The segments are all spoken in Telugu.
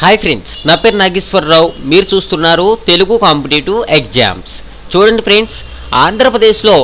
హాయ్ ఫ్రెండ్స్, నా పేరు నాగేశ్వరరావు. మీరు చూస్తున్నారు తెలుగు కాంపిటేటివ్ ఎగ్జామ్స్. చూడండి ఫ్రెండ్స్, ఆంధ్రప్రదేశ్లో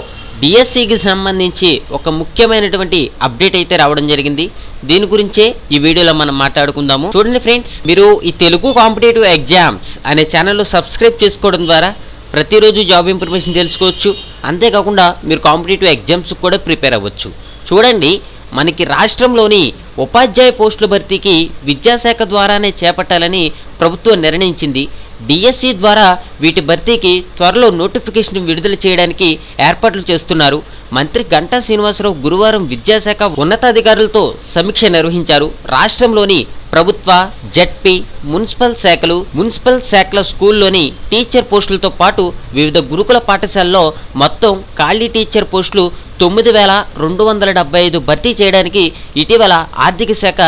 డిఎస్సికి సంబంధించి ఒక ముఖ్యమైనటువంటి అప్డేట్ అయితే రావడం జరిగింది. దీని గురించే ఈ వీడియోలో మనం మాట్లాడుకుందాము. చూడండి ఫ్రెండ్స్, మీరు ఈ తెలుగు కాంపిటేటివ్ ఎగ్జామ్స్ అనే ఛానల్లో సబ్స్క్రైబ్ చేసుకోవడం ద్వారా ప్రతిరోజు జాబ్ ఇన్ఫర్మేషన్ తెలుసుకోవచ్చు. అంతేకాకుండా మీరు కాంపిటేటివ్ ఎగ్జామ్స్ కూడా ప్రిపేర్ అవ్వచ్చు. చూడండి, మనకి రాష్ట్రంలోని ఉపాధ్యాయ పోస్టుల భర్తీకి విద్యాశాఖ ద్వారానే చేపట్టాలని ప్రభుత్వం నిర్ణయించింది. డిఎస్సి ద్వారా వీటి భర్తీకి త్వరలో నోటిఫికేషన్ విడుదల చేయడానికి ఏర్పాట్లు చేస్తున్నారు. మంత్రి గంటా శ్రీనివాసరావు గురువారం విద్యాశాఖ ఉన్నతాధికారులతో సమీక్ష నిర్వహించారు. రాష్ట్రంలోని ప్రభుత్వ, జెడ్పీ, మున్సిపల్ శాఖల స్కూల్లోని టీచర్ పోస్టులతో పాటు వివిధ గురుకుల పాఠశాలలో మొత్తం ఖాళీ టీచర్ పోస్టులు 9,275 భర్తీ చేయడానికి ఇటీవల ఆర్థిక శాఖ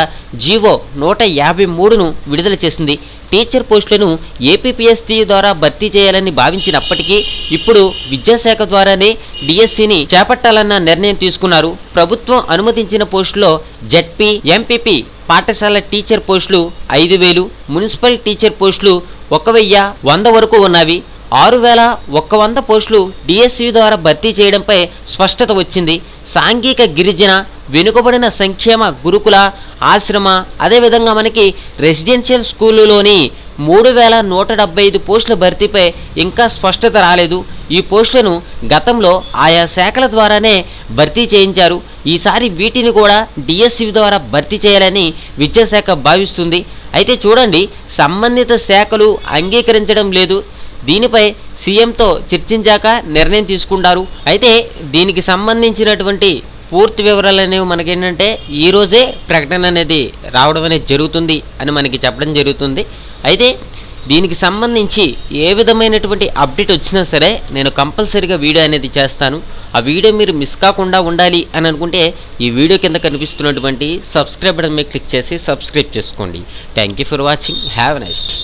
జీవో 153ను విడుదల చేసింది. టీచర్ పోస్టులను ఏపీపీఎస్సీ ద్వారా భర్తీ చేయాలని భావించినప్పటికీ ఇప్పుడు విద్యాశాఖ ద్వారానే డిఎస్సిని చేపట్టాలన్న నిర్ణయం తీసుకున్నారు. ప్రభుత్వం అనుమతించిన పోస్టులో జెడ్పీ, ఎంపీపీ పాఠశాల టీచర్ పోస్టులు 5,000, మున్సిపల్ టీచర్ పోస్టులు 1,100 వరకు ఉన్నవి. 6,100 పోస్టులు డిఎస్సి ద్వారా భర్తీ చేయడంపై స్పష్టత వచ్చింది. సాంఘిక గిరిజన, వెనుకబడిన సంక్షేమ గురుకుల, ఆశ్రమ, అదేవిధంగా మనకి రెసిడెన్షియల్ స్కూలులోని 3,175 పోస్టుల భర్తీపై ఇంకా స్పష్టత రాలేదు. ఈ పోస్టులను గతంలో ఆయా శాఖల ద్వారానే భర్తీ చేయించారు. ఈసారి వీటిని కూడా డిఎస్సి ద్వారా భర్తీ చేయాలని విద్యాశాఖ భావిస్తుంది. అయితే చూడండి, సంబంధిత శాఖలు అంగీకరించడం లేదు. దీనిపై సీఎంతో చర్చించాక నిర్ణయం తీసుకుంటారు. అయితే దీనికి సంబంధించినటువంటి పూర్తి వివరాలు అనేవి మనకేంటంటే ఈరోజే ప్రకటన అనేది రావడం అనేది జరుగుతుంది అని మనకి చెప్పడం జరుగుతుంది. అయితే దీనికి సంబంధించి ఏ విధమైనటువంటి అప్డేట్ వచ్చినా సరే నేను కంపల్సరీగా వీడియో అనేది చేస్తాను. ఆ వీడియో మీరు మిస్ కాకుండా ఉండాలి అని అనుకుంటే ఈ వీడియో కింద కనిపిస్తున్నటువంటి సబ్స్క్రైబ్ బటన్ మీద క్లిక్ చేసి సబ్స్క్రైబ్ చేసుకోండి. Thank you for watching. Have a nice day.